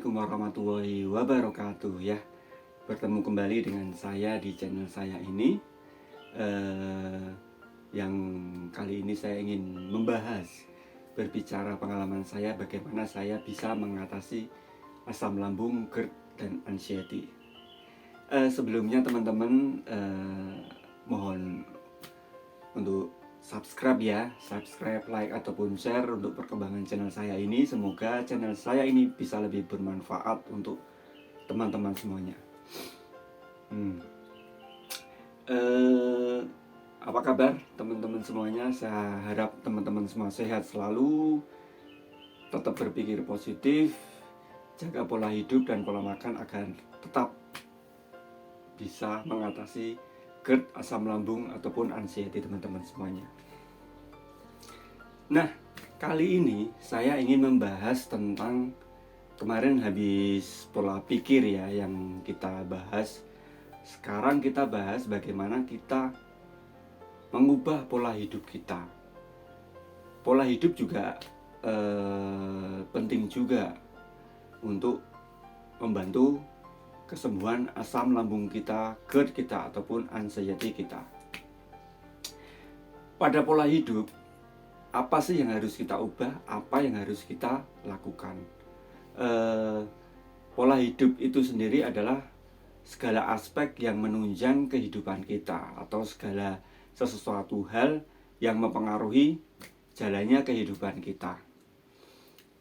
Assalamualaikum warahmatullahi wabarakatuh ya. Bertemu kembali dengan saya di channel saya ini. Yang kali ini saya ingin berbicara pengalaman saya bagaimana saya bisa mengatasi asam lambung, GERD, dan anxiety. Sebelumnya teman-teman mohon untuk subscribe ya, like ataupun share untuk perkembangan channel saya ini. Semoga channel saya ini bisa lebih bermanfaat untuk teman-teman semuanya. Apa kabar teman-teman semuanya? Saya harap teman-teman semua sehat selalu, tetap berpikir positif, jaga pola hidup dan pola makan agar tetap bisa mengatasi GERD, asam lambung ataupun anxiety teman-teman semuanya. Nah, kali ini saya ingin membahas tentang kemarin habis pola pikir ya yang kita bahas. Sekarang kita bahas bagaimana kita mengubah pola hidup kita. Pola hidup juga penting juga untuk membantu kesembuhan asam lambung kita, GERD kita ataupun anxiety kita. Pada pola hidup, apa sih yang harus kita ubah? Apa yang harus kita lakukan? Pola hidup itu sendiri adalah segala aspek yang menunjang kehidupan kita atau segala sesuatu hal yang mempengaruhi jalannya kehidupan kita.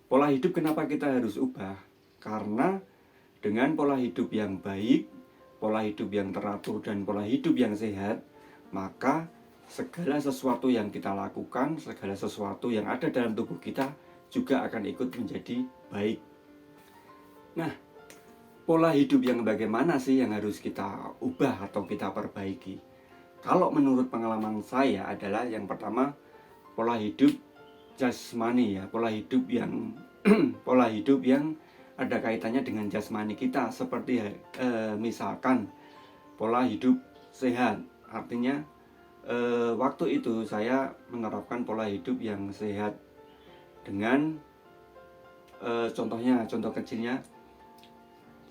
Pola hidup kenapa kita harus ubah? Karena dengan pola hidup yang baik, pola hidup yang teratur, dan pola hidup yang sehat, maka segala sesuatu yang kita lakukan, segala sesuatu yang ada dalam tubuh kita juga akan ikut menjadi baik. Nah, pola hidup yang bagaimana sih yang harus kita ubah atau kita perbaiki? Kalau menurut pengalaman saya adalah yang pertama, pola hidup jasmani ya, pola hidup yang pola hidup yang ada kaitannya dengan jasmani kita, seperti misalkan pola hidup sehat. Artinya waktu itu saya menerapkan pola hidup yang sehat dengan contoh kecilnya,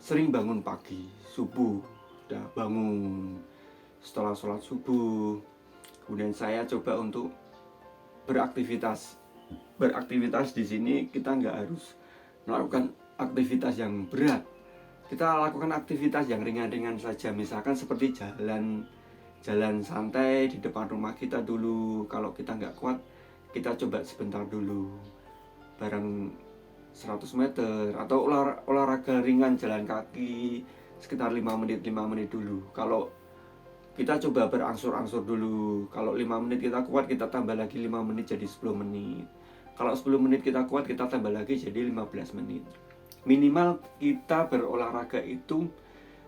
sering bangun pagi, subuh, udah bangun setelah sholat subuh. Kemudian saya coba untuk beraktivitas di sini. Kita nggak harus melakukan aktivitas yang berat, kita lakukan aktivitas yang ringan-ringan saja, misalkan seperti jalan santai di depan rumah kita dulu. Kalau kita nggak kuat, kita coba sebentar dulu, bareng 100 meter, atau olahraga ringan jalan kaki sekitar 5 menit dulu. Kalau kita coba berangsur-angsur dulu, kalau 5 menit kita kuat, kita tambah lagi 5 menit jadi 10 menit. Kalau 10 menit kita kuat, kita tambah lagi jadi 15 menit. Minimal kita berolahraga itu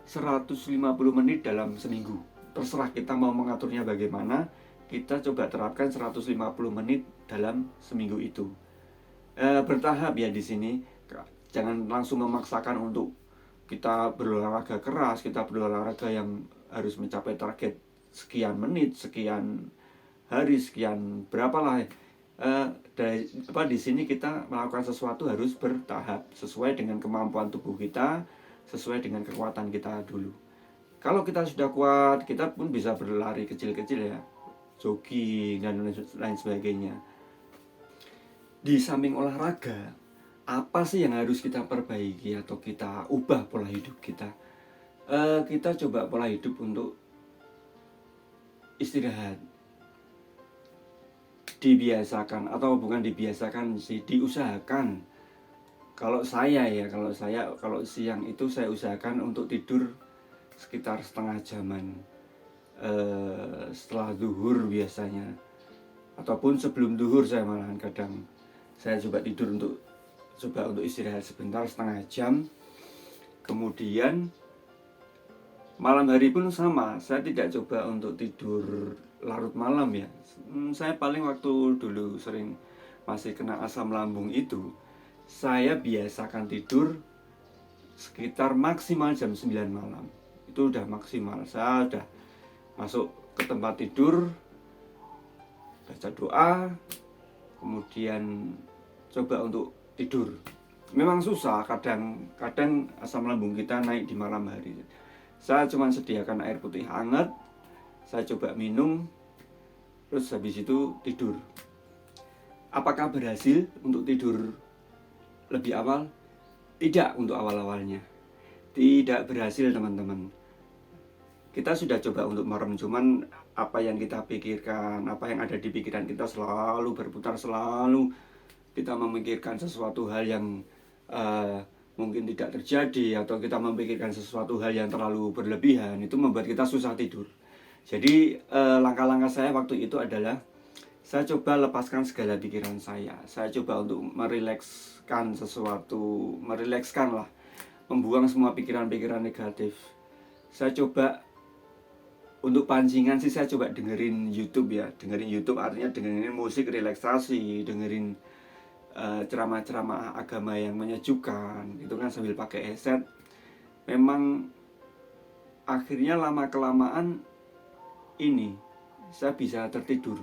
150 menit dalam seminggu. Terserah kita mau mengaturnya bagaimana, kita coba terapkan 150 menit dalam seminggu itu. Bertahap ya di sini. Jangan langsung memaksakan untuk kita berolahraga keras, kita berolahraga yang harus mencapai target sekian menit, sekian hari, sekian berapalah. Di sini kita melakukan sesuatu harus bertahap sesuai dengan kemampuan tubuh kita, sesuai dengan kekuatan kita dulu. Kalau kita sudah kuat, kita pun bisa berlari kecil-kecil ya, jogging dan lain sebagainya. Di samping olahraga, apa sih yang harus kita perbaiki atau kita ubah pola hidup kita? Kita coba pola hidup untuk istirahat. Dibiasakan, atau bukan dibiasakan sih, diusahakan. Kalau siang itu saya usahakan untuk tidur sekitar setengah jaman setelah zuhur biasanya, ataupun sebelum zuhur. Saya malahan kadang saya coba tidur untuk istirahat sebentar, setengah jam. Kemudian malam hari pun sama, saya tidak coba untuk tidur larut malam ya. Saya paling waktu dulu sering masih kena asam lambung itu, saya biasakan tidur sekitar maksimal jam 9 malam. Itu udah maksimal. Saya udah masuk ke tempat tidur, baca doa, kemudian coba untuk tidur. Memang susah, kadang asam lambung kita naik di malam hari. Saya cuma sediakan air putih hangat, saya coba minum, terus habis itu tidur. Apakah berhasil untuk tidur lebih awal? Tidak untuk awal-awalnya. Tidak berhasil teman-teman. Kita sudah coba untuk merem, cuman apa yang kita pikirkan, apa yang ada di pikiran kita selalu berputar, selalu kita memikirkan sesuatu hal yang mungkin tidak terjadi, atau kita memikirkan sesuatu hal yang terlalu berlebihan, itu membuat kita susah tidur. Jadi langkah-langkah saya waktu itu adalah saya coba lepaskan segala pikiran saya coba untuk merilekskan sesuatu, merilekskan lah, membuang semua pikiran-pikiran negatif. Saya coba untuk pancingan sih, saya coba dengerin YouTube ya. Dengerin YouTube artinya dengerin musik relaksasi, dengerin ceramah-ceramah agama yang menyejukkan, itu kan sambil pakai headset. Memang akhirnya lama-kelamaan ini saya bisa tertidur.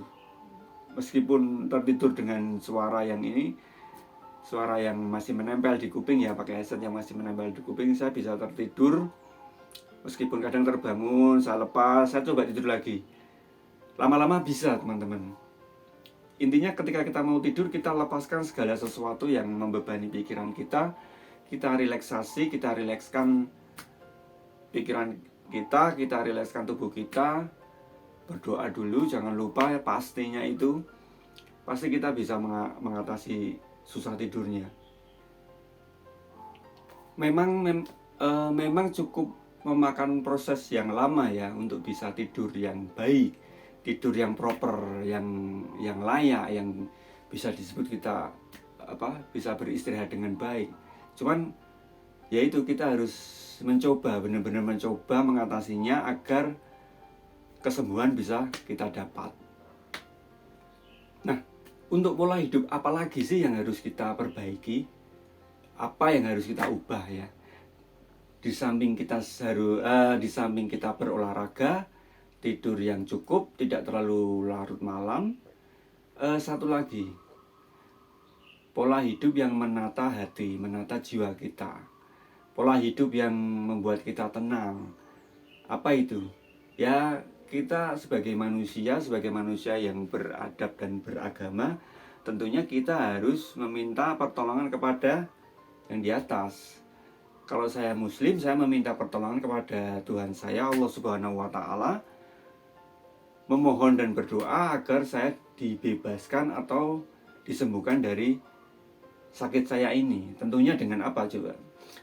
Meskipun tertidur dengan suara yang masih menempel di kuping ya, pakai headset yang masih menempel di kuping, saya bisa tertidur. Meskipun kadang terbangun, saya lepas, saya coba tidur lagi. Lama-lama bisa teman-teman. Intinya ketika kita mau tidur, kita lepaskan segala sesuatu yang membebani pikiran kita. Kita relaksasi, kita rilekskan pikiran kita rilekskan tubuh kita. Berdoa dulu, jangan lupa ya, pastinya itu. Pasti kita bisa mengatasi susah tidurnya. Memang cukup memakan proses yang lama ya untuk bisa tidur yang baik, tidur yang proper, yang layak, yang bisa disebut kita bisa beristirahat dengan baik. Cuman ya itu, kita harus mencoba, benar-benar mencoba mengatasinya agar kesembuhan bisa kita dapat. Nah, untuk pola hidup apa lagi sih yang harus kita perbaiki? Apa yang harus kita ubah ya? Di samping kita berolahraga, tidur yang cukup, tidak terlalu larut malam, satu lagi, pola hidup yang menata hati, menata jiwa kita, pola hidup yang membuat kita tenang. Apa itu? Ya, kita sebagai manusia yang beradab dan beragama, tentunya kita harus meminta pertolongan kepada yang di atas. Kalau saya muslim, saya meminta pertolongan kepada Tuhan saya, Allah Subhanahu wa Ta'ala, memohon dan berdoa agar saya dibebaskan atau disembuhkan dari sakit saya ini. Tentunya dengan apa coba?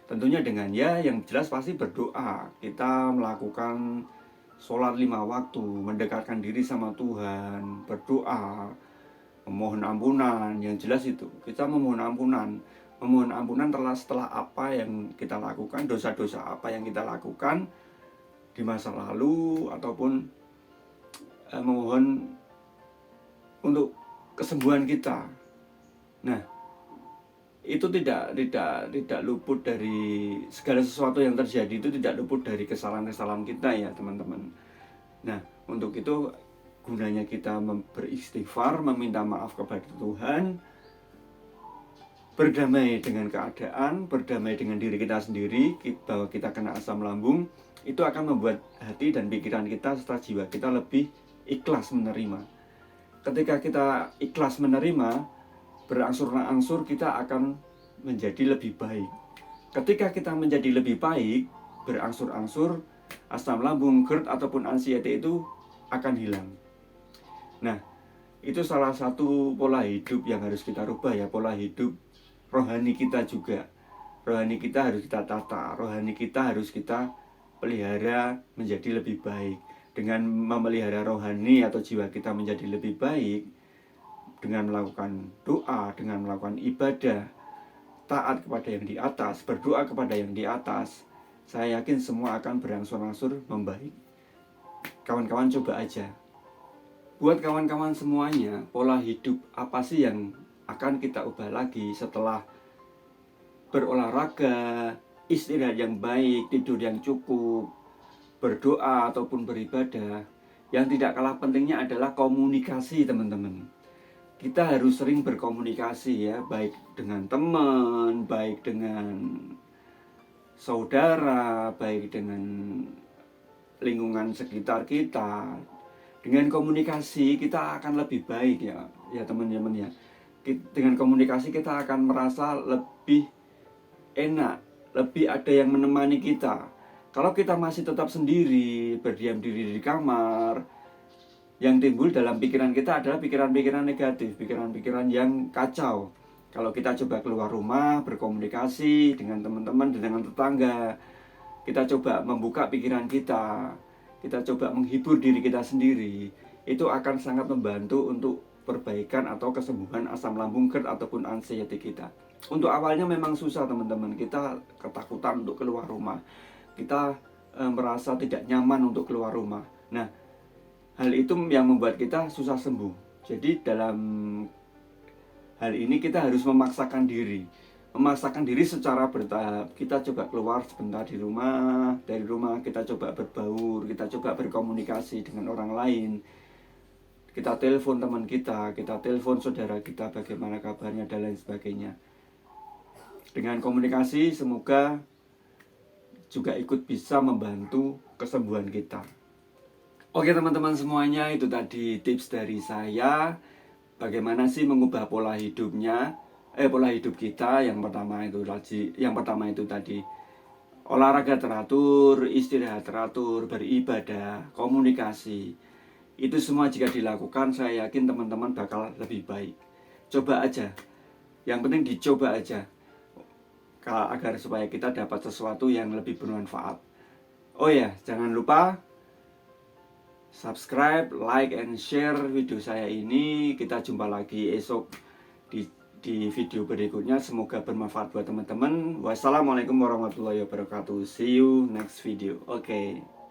Tentunya dengan yang jelas pasti berdoa. Kita melakukan sholat 5 waktu, mendekatkan diri sama Tuhan, berdoa, memohon ampunan. Yang jelas itu, kita memohon ampunan setelah apa yang kita lakukan, dosa-dosa apa yang kita lakukan di masa lalu, ataupun memohon untuk kesembuhan kita. Nah, itu tidak luput dari segala sesuatu yang terjadi, itu tidak luput dari kesalahan-kesalahan kita ya teman-teman. Nah, untuk itu gunanya kita beristighfar, meminta maaf kepada Tuhan, berdamai dengan keadaan, berdamai dengan diri kita sendiri, bahwa kita kena asam lambung. Itu akan membuat hati dan pikiran kita serta jiwa kita lebih ikhlas menerima. Ketika kita ikhlas menerima, berangsur-angsur kita akan menjadi lebih baik. Ketika kita menjadi lebih baik, berangsur-angsur asam lambung, GERD ataupun anxiety itu akan hilang. Nah, itu salah satu pola hidup yang harus kita rubah ya, pola hidup rohani kita juga. Rohani kita harus kita tata, rohani kita harus kita pelihara menjadi lebih baik. Dengan memelihara rohani atau jiwa kita menjadi lebih baik, dengan melakukan doa, dengan melakukan ibadah, taat kepada yang di atas, berdoa kepada yang di atas, saya yakin semua akan berangsur-angsur membaik. Kawan-kawan coba aja. Buat kawan-kawan semuanya, pola hidup apa sih yang akan kita ubah lagi setelah berolahraga, istirahat yang baik, tidur yang cukup, berdoa ataupun beribadah. Yang tidak kalah pentingnya adalah komunikasi teman-teman. kita harus sering berkomunikasi ya, baik dengan teman, baik dengan saudara, baik dengan lingkungan sekitar kita. Dengan komunikasi kita akan lebih baik ya teman-teman ya. Dengan komunikasi kita akan merasa lebih enak, lebih ada yang menemani kita. Kalau kita masih tetap sendiri, berdiam diri di kamar, yang timbul dalam pikiran kita adalah pikiran-pikiran negatif, pikiran-pikiran yang kacau. Kalau kita coba keluar rumah, berkomunikasi dengan teman-teman, dengan tetangga, kita coba membuka pikiran kita coba menghibur diri kita sendiri, itu akan sangat membantu untuk perbaikan atau kesembuhan asam lambung GERD ataupun anxiety kita. Untuk awalnya memang susah teman-teman, kita ketakutan untuk keluar rumah, kita merasa tidak nyaman untuk keluar rumah. Nah, hal itu yang membuat kita susah sembuh. Jadi dalam hal ini kita harus memaksakan diri secara bertahap. Kita coba keluar sebentar dari rumah kita coba berbaur, kita coba berkomunikasi dengan orang lain, kita telepon teman kita telepon saudara kita bagaimana kabarnya dan lain sebagainya. Dengan komunikasi semoga juga ikut bisa membantu kesembuhan kita. Oke teman-teman semuanya, itu tadi tips dari saya. Bagaimana sih mengubah pola hidup kita. Yang pertama itu tadi olahraga teratur, istirahat teratur, beribadah, komunikasi. Itu semua jika dilakukan, saya yakin teman-teman bakal lebih baik. Coba aja, yang penting dicoba aja, agar supaya kita dapat sesuatu yang lebih bermanfaat. Oh ya, jangan lupa subscribe, like, and share video saya ini. Kita jumpa lagi esok di video berikutnya. Semoga bermanfaat buat teman-teman. Wassalamualaikum warahmatullahi wabarakatuh. See you next video. Oke.